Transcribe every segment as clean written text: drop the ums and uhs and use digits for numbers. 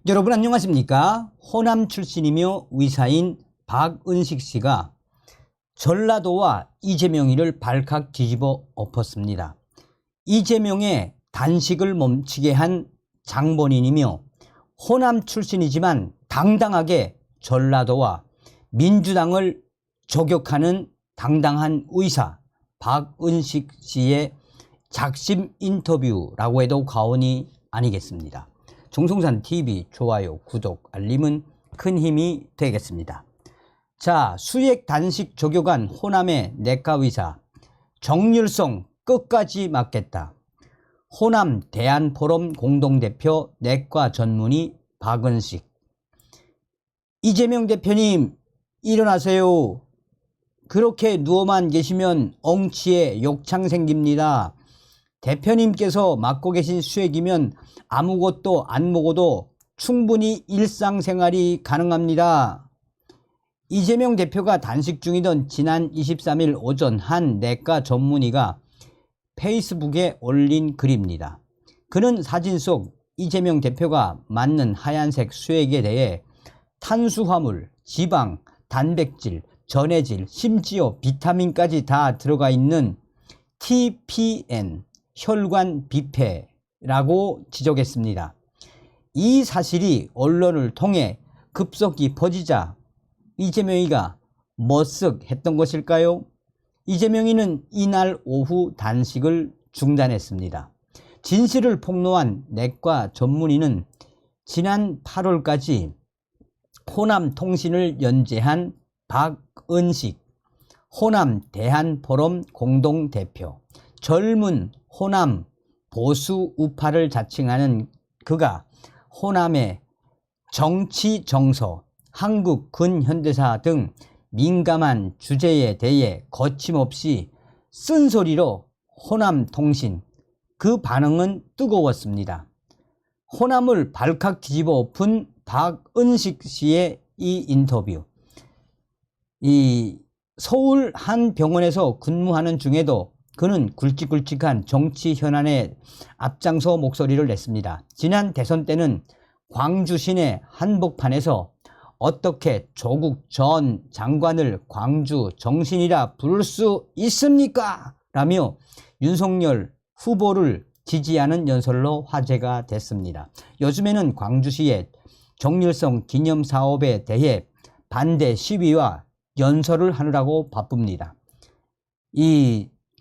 여러분 안녕하십니까? 호남 출신이며 의사인 박은식 씨가 전라도와 이재명이를 발칵 뒤집어 엎었습니다. 이재명의 단식을 멈추게 한 장본인이며 호남 출신이지만 당당하게 전라도와 민주당을 저격하는 당당한 의사 박은식 씨의 작심 인터뷰라고 해도 과언이 아니겠습니다. 정성산TV 좋아요, 구독, 알림은 큰 힘이 되겠습니다. 자, 수액 단식 저격한 호남의 내과의사 정률성 끝까지 막겠다. 호남 대한포럼 공동대표 내과 전문의 박은식. 이재명 대표님 일어나세요. 그렇게 누워만 계시면 엉치에 욕창 생깁니다. 대표님께서 맡고 계신 수액이면 아무것도 안 먹어도 충분히 일상생활이 가능합니다. 이재명 대표가 단식 중이던 지난 23일 오전 한 내과 전문의가 페이스북에 올린 글입니다. 그는 사진 속 이재명 대표가 맞는 하얀색 수액에 대해 탄수화물, 지방, 단백질, 전해질, 심지어 비타민까지 다 들어가 있는 TPN, 혈관 뷔페라고 지적했습니다. 이 사실이 언론을 통해 급속히 퍼지자 이재명이가 머쓱했던 것일까요? 이재명이는 이날 오후 단식을 중단했습니다. 진실을 폭로한 내과 전문의는 지난 8월까지 호남통신을 연재한 박은식, 호남 대한포럼 공동대표, 젊은 호남 보수 우파를 자칭하는 그가 호남의 정치 정서, 한국 근현대사 등 민감한 주제에 대해 거침없이 쓴소리로 호남통신, 그 반응은 뜨거웠습니다. 호남을 발칵 뒤집어 엎은 박은식 씨의 이 인터뷰. 서울 한 병원에서 근무하는 중에도 그는 굵직굵직한 정치 현안에 앞장서 목소리를 냈습니다. 지난 대선 때는 광주 시내 한복판에서 어떻게 조국 전 장관을 광주 정신이라 부를 수 있습니까? 라며 윤석열 후보를 지지하는 연설로 화제가 됐습니다. 요즘에는 광주시의 정률성 기념사업에 대해 반대 시위와 연설을 하느라고 바쁩니다.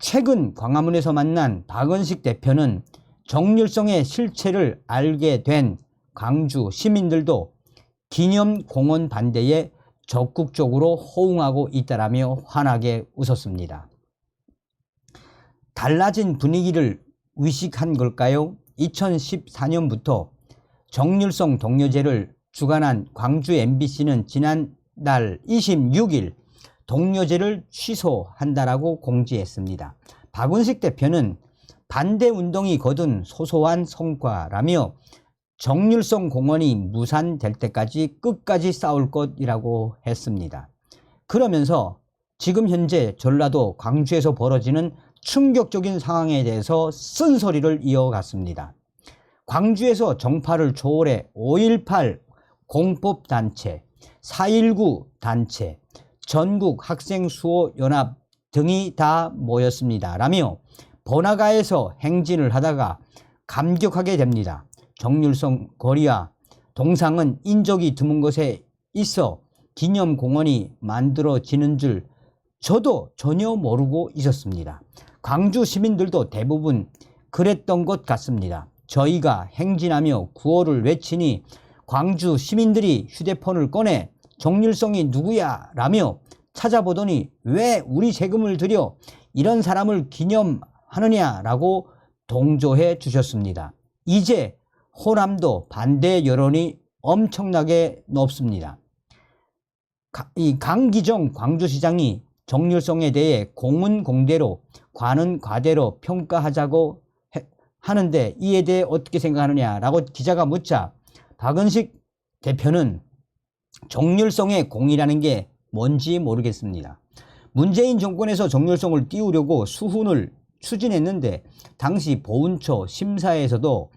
최근 광화문에서 만난 박은식 대표는 정률성의 실체를 알게 된 광주 시민들도 기념공원 반대에 적극적으로 호응하고 있다라며 환하게 웃었습니다. 달라진 분위기를 의식한 걸까요? 2014년부터 정률성 동료제를 주관한 광주 MBC는 지난달 26일 동료제를 취소한다라고 공지했습니다. 박은식 대표는 반대 운동이 거둔 소소한 성과라며 정률성 공원이 무산될 때까지 끝까지 싸울 것이라고 했습니다. 그러면서 지금 현재 전라도 광주에서 벌어지는 충격적인 상황에 대해서 쓴소리를 이어갔습니다. 광주에서 정파를 초월해 5.18 공법단체, 4.19 단체, 전국 학생수호연합 등이 다 모였습니다. 라며 번화가에서 행진을 하다가 감격하게 됩니다. 정률성 거리와 동상은 인적이 드문 곳에 있어 기념공원이 만들어지는 줄 저도 전혀 모르고 있었습니다. 광주 시민들도 대부분 그랬던 것 같습니다. 저희가 행진하며 구호를 외치니 광주 시민들이 휴대폰을 꺼내 정률성이 누구야? 라며 찾아보더니 왜 우리 세금을 들여 이런 사람을 기념하느냐라고 동조해 주셨습니다. 이제 호남도 반대 여론이 엄청나게 높습니다. 이 강기정 광주시장이 정률성에 대해 공은 공대로 과는 과대로 평가하자고 하는데 이에 대해 어떻게 생각하느냐라고 기자가 묻자 박은식 대표는 정률성의 공이라는 게 뭔지 모르겠습니다. 문재인 정권에서 정률성을 띄우려고 수훈을 추진했는데 당시 보훈처 심사에서도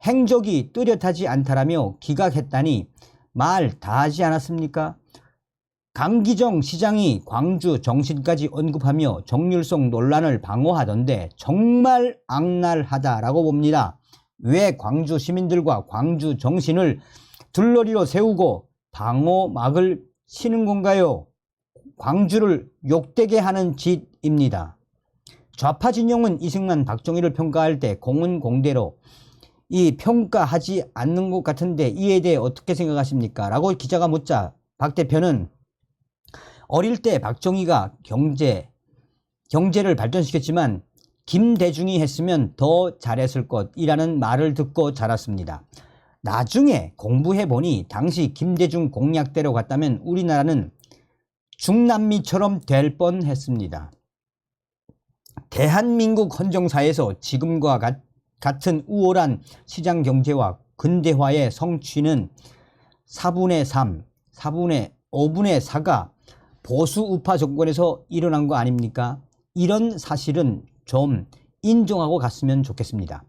행적이 뚜렷하지 않다라며 기각했다니 말 다 하지 않았습니까? 강기정 시장이 광주 정신까지 언급하며 정률송 논란을 방어하던데 정말 악랄하다라고 봅니다. 왜 광주 시민들과 광주 정신을 둘러리로 세우고 방어막을 치는 건가요? 광주를 욕되게 하는 짓입니다. 좌파 진영은 이승만 박정희를 평가할 때 공은공대로 이 평가하지 않는 것 같은데 이에 대해 어떻게 생각하십니까? 라고 기자가 묻자 박 대표는 어릴 때 박정희가 경제를 발전시켰지만 김대중이 했으면 더 잘했을 것이라는 말을 듣고 자랐습니다. 나중에 공부해보니 당시 김대중 공약대로 갔다면 우리나라는 중남미처럼 될 뻔했습니다. 대한민국 헌정사에서 지금과 같은 우월한 시장경제와 근대화의 성취는 4분의 3, 5분의 4가 보수 우파 정권에서 일어난 거 아닙니까? 이런 사실은 좀 인정하고 갔으면 좋겠습니다.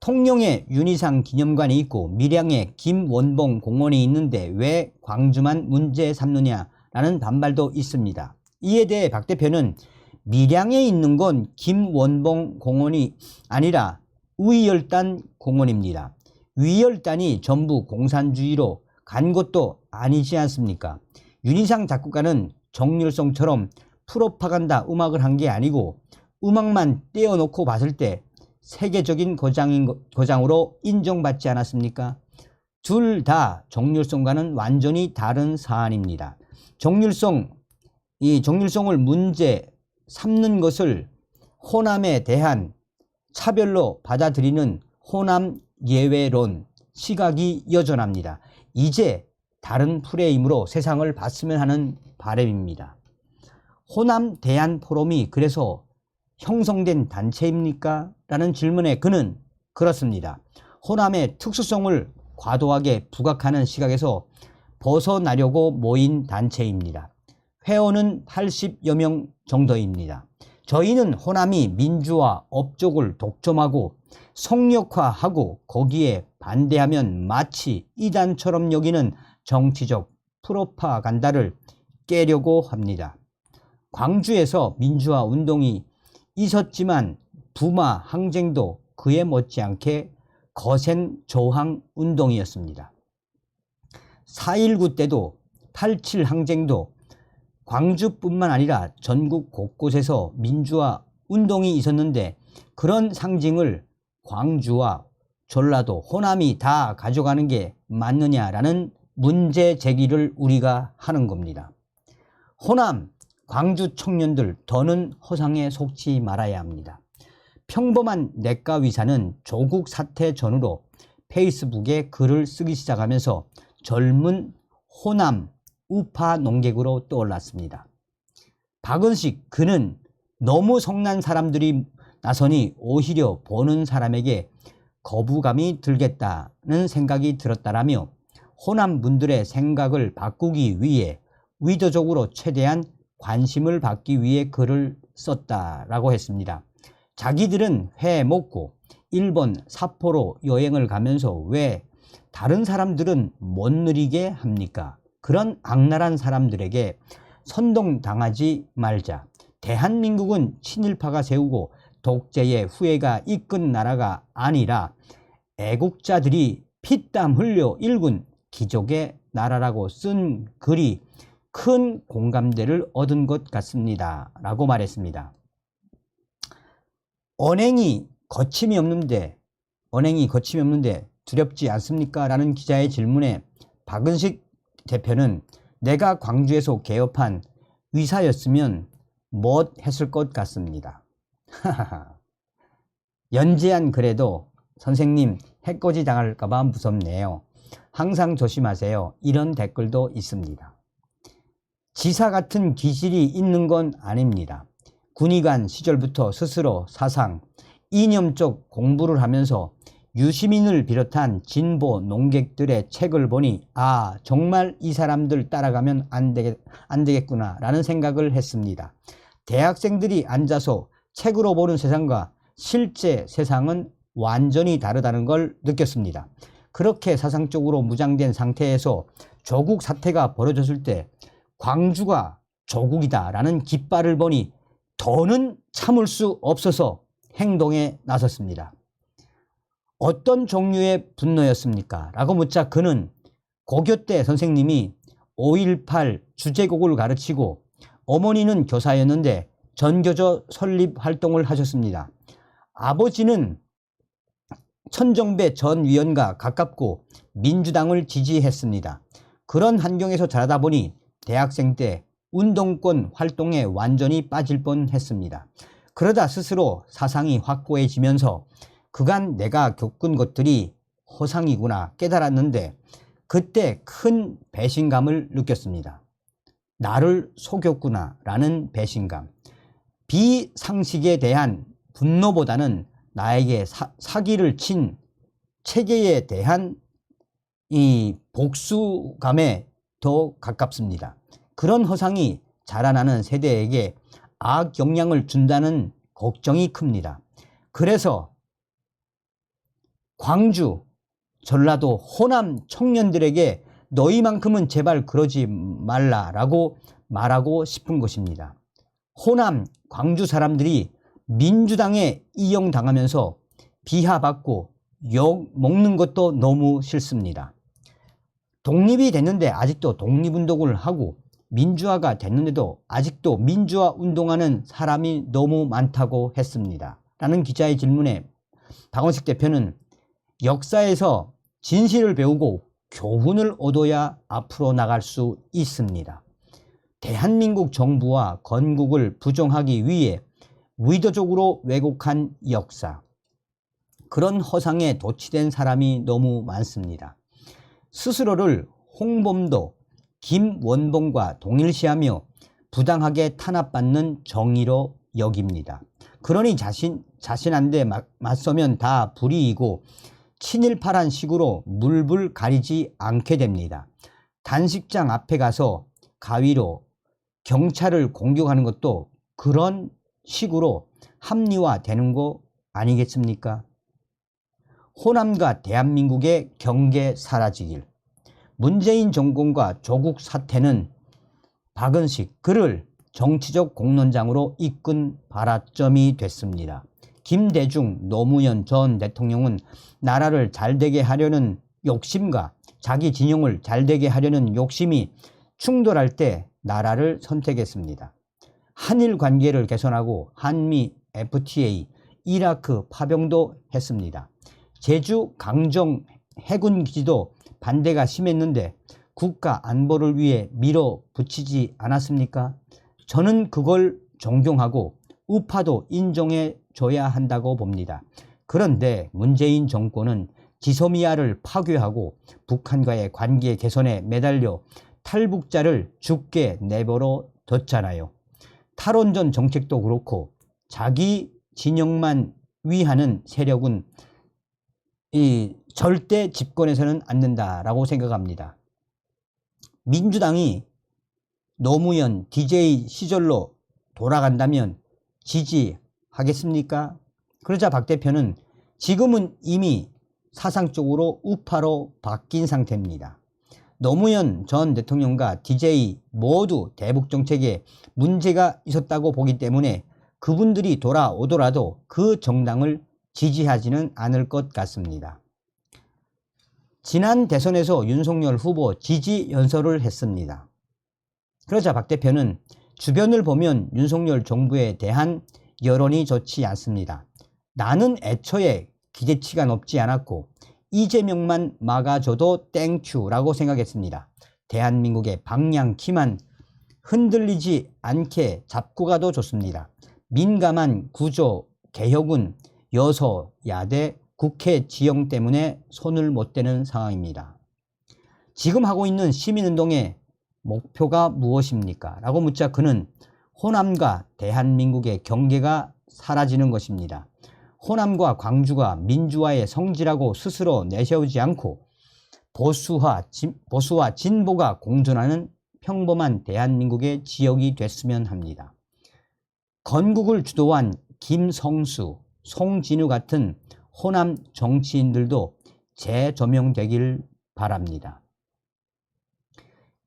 통영에 윤희상 기념관이 있고 밀양에 김원봉 공원이 있는데 왜 광주만 문제 삼느냐라는 반발도 있습니다. 이에 대해 박 대표는 밀양에 있는 건 김원봉 공원이 아니라 위열단 공원입니다. 위열단이 전부 공산주의로 간 것도 아니지 않습니까? 윤희상 작곡가는 정률송처럼 프로파간다 음악을 한 게 아니고 음악만 떼어놓고 봤을 때 세계적인 거장으로 인정받지 않았습니까? 둘 다 정률송과는 완전히 다른 사안입니다. 정률송을 문제 삼는 것을 호남에 대한 차별로 받아들이는 호남 예외론 시각이 여전합니다. 이제 다른 프레임으로 세상을 봤으면 하는 바람입니다. 호남 대안포럼이 그래서 형성된 단체입니까? 라는 질문에 그는 그렇습니다. 호남의 특수성을 과도하게 부각하는 시각에서 벗어나려고 모인 단체입니다. 회원은 80여 명 정도입니다. 저희는 호남이 민주화 업적을 독점하고 성역화하고 거기에 반대하면 마치 이단처럼 여기는 정치적 프로파간다를 깨려고 합니다. 광주에서 민주화 운동이 있었지만 부마 항쟁도 그에 못지않게 거센 저항 운동이었습니다. 4.19 때도 87 항쟁도 광주뿐만 아니라 전국 곳곳에서 민주화 운동이 있었는데 그런 상징을 광주와 전라도, 호남이 다 가져가는 게 맞느냐라는 문제 제기를 우리가 하는 겁니다. 호남, 광주 청년들 더는 허상에 속지 말아야 합니다. 평범한 내과의사는 조국 사태 전후로 페이스북에 글을 쓰기 시작하면서 젊은 호남 우파 농객으로 떠올랐습니다. 박은식 그는 너무 성난 사람들이 나서니 오히려 보는 사람에게 거부감이 들겠다는 생각이 들었다라며 호남 분들의 생각을 바꾸기 위해 의도적으로 최대한 관심을 받기 위해 글을 썼다라고 했습니다. 자기들은 회 먹고 일본 삿포로 여행을 가면서 왜 다른 사람들은 못 누리게 합니까? 그런 악랄한 사람들에게 선동당하지 말자. 대한민국은 친일파가 세우고 독재의 후예가 이끈 나라가 아니라 애국자들이 피땀 흘려 일군 기족의 나라라고 쓴 글이 큰 공감대를 얻은 것 같습니다. 라고 말했습니다. 언행이 거침이 없는데 두렵지 않습니까? 라는 기자의 질문에 박은식 대표는 내가 광주에서 개업한 의사였으면 못 했을 것 같습니다. 연재한 글에도 선생님 해코지 당할까봐 무섭네요. 항상 조심하세요. 이런 댓글도 있습니다. 지사 같은 기질이 있는 건 아닙니다. 군의관 시절부터 스스로 사상, 이념적 공부를 하면서 유시민을 비롯한 진보 농객들의 책을 보니 아 정말 이 사람들 따라가면 안 되겠구나 라는 생각을 했습니다. 대학생들이 앉아서 책으로 보는 세상과 실제 세상은 완전히 다르다는 걸 느꼈습니다. 그렇게 사상적으로 무장된 상태에서 조국 사태가 벌어졌을 때 광주가 조국이다 라는 깃발을 보니 더는 참을 수 없어서 행동에 나섰습니다. 어떤 종류의 분노였습니까? 라고 묻자 그는 고교 때 선생님이 5.18 주제곡을 가르치고 어머니는 교사였는데 전교조 설립 활동을 하셨습니다. 아버지는 천정배 전 위원과 가깝고 민주당을 지지했습니다. 그런 환경에서 자라다 보니 대학생 때 운동권 활동에 완전히 빠질 뻔했습니다. 그러다 스스로 사상이 확고해지면서 그간 내가 겪은 것들이 허상이구나 깨달았는데 그때 큰 배신감을 느꼈습니다. 나를 속였구나 라는 배신감. 비상식에 대한 분노보다는 나에게 사기를 친 체계에 대한 이 복수감에 더 가깝습니다. 그런 허상이 자라나는 세대에게 악 영향을 준다는 걱정이 큽니다. 그래서 광주, 전라도, 호남 청년들에게 너희만큼은 제발 그러지 말라라고 말하고 싶은 것입니다. 호남, 광주 사람들이 민주당에 이용당하면서 비하받고 욕 먹는 것도 너무 싫습니다. 독립이 됐는데 아직도 독립운동을 하고 민주화가 됐는데도 아직도 민주화 운동하는 사람이 너무 많다고 했습니다. 라는 기자의 질문에 박원식 대표는 역사에서 진실을 배우고 교훈을 얻어야 앞으로 나갈 수 있습니다. 대한민국 정부와 건국을 부정하기 위해 의도적으로 왜곡한 역사, 그런 허상에 도취된 사람이 너무 많습니다. 스스로를 홍범도, 김원봉과 동일시하며 부당하게 탄압받는 정의로 여깁니다. 그러니 자신한테 맞서면 다 불이이고 친일파란 식으로 물불 가리지 않게 됩니다. 단식장 앞에 가서 가위로 경찰을 공격하는 것도 그런 식으로 합리화되는 거 아니겠습니까? 호남과 대한민국의 경계 사라지길. 문재인 정권과 조국 사태는 박은식 그를 정치적 공론장으로 이끈 발화점이 됐습니다. 김대중, 노무현 전 대통령은 나라를 잘되게 하려는 욕심과 자기 진영을 잘되게 하려는 욕심이 충돌할 때 나라를 선택했습니다. 한일 관계를 개선하고 한미 FTA, 이라크 파병도 했습니다. 제주 강정 해군기지도 반대가 심했는데 국가 안보를 위해 밀어붙이지 않았습니까? 저는 그걸 존경하고 우파도 인정해 줘야 한다고 봅니다. 그런데 문재인 정권은 지소미아를 파괴하고 북한과의 관계 개선에 매달려 탈북자를 죽게 내버려 뒀잖아요. 탈원전 정책도 그렇고 자기 진영만 위하는 세력은 절대 집권해서는 안 된다라고 생각합니다. 민주당이 노무현 DJ 시절로 돌아간다면 지지하겠습니까? 그러자 박 대표는 지금은 이미 사상적으로 우파로 바뀐 상태입니다. 노무현 전 대통령과 DJ 모두 대북 정책에 문제가 있었다고 보기 때문에 그분들이 돌아오더라도 그 정당을 지지하지는 않을 것 같습니다. 지난 대선에서 윤석열 후보 지지 연설을 했습니다. 그러자 박 대표는 주변을 보면 윤석열 정부에 대한 여론이 좋지 않습니다. 나는 애초에 기대치가 높지 않았고 이재명만 막아줘도 땡큐라고 생각했습니다. 대한민국의 방향 키만 흔들리지 않게 잡고 가도 좋습니다. 민감한 구조 개혁은 여소야대 국회 지형 때문에 손을 못 대는 상황입니다. 지금 하고 있는 시민운동의 목표가 무엇입니까? 라고 묻자 그는 호남과 대한민국의 경계가 사라지는 것입니다. 호남과 광주가 민주화의 성지라고 스스로 내세우지 않고 보수와 진보가 공존하는 평범한 대한민국의 지역이 됐으면 합니다. 건국을 주도한 김성수, 송진우 같은 호남 정치인들도 재조명되길 바랍니다.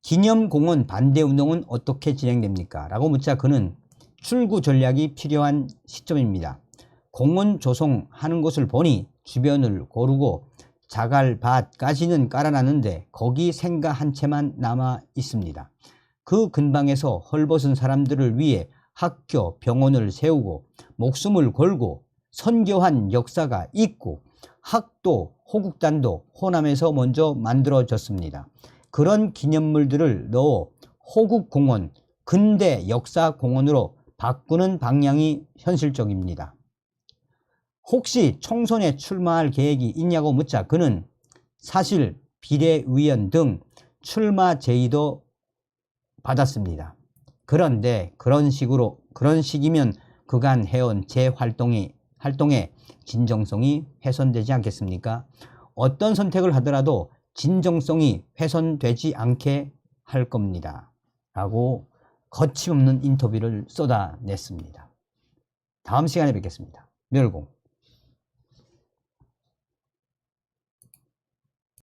기념공원 반대운동은 어떻게 진행됩니까? 라고 묻자 그는 출구 전략이 필요한 시점입니다. 공원 조성하는 곳을 보니 주변을 고르고 자갈밭까지는 깔아놨는데 거기 생가 한 채만 남아 있습니다. 그 근방에서 헐벗은 사람들을 위해 학교, 병원을 세우고 목숨을 걸고 선교한 역사가 있고 학도, 호국단도 호남에서 먼저 만들어졌습니다. 그런 기념물들을 넣어 호국공원, 근대 역사공원으로 바꾸는 방향이 현실적입니다. 혹시 총선에 출마할 계획이 있냐고 묻자 그는 사실 비례의원 등 출마 제의도 받았습니다. 그런데 그런 식이면 그간 해온 제 활동에 진정성이 훼손되지 않겠습니까? 어떤 선택을 하더라도 진정성이 훼손되지 않게 할 겁니다. 라고 거침없는 인터뷰를 쏟아냈습니다. 다음 시간에 뵙겠습니다. 멸공.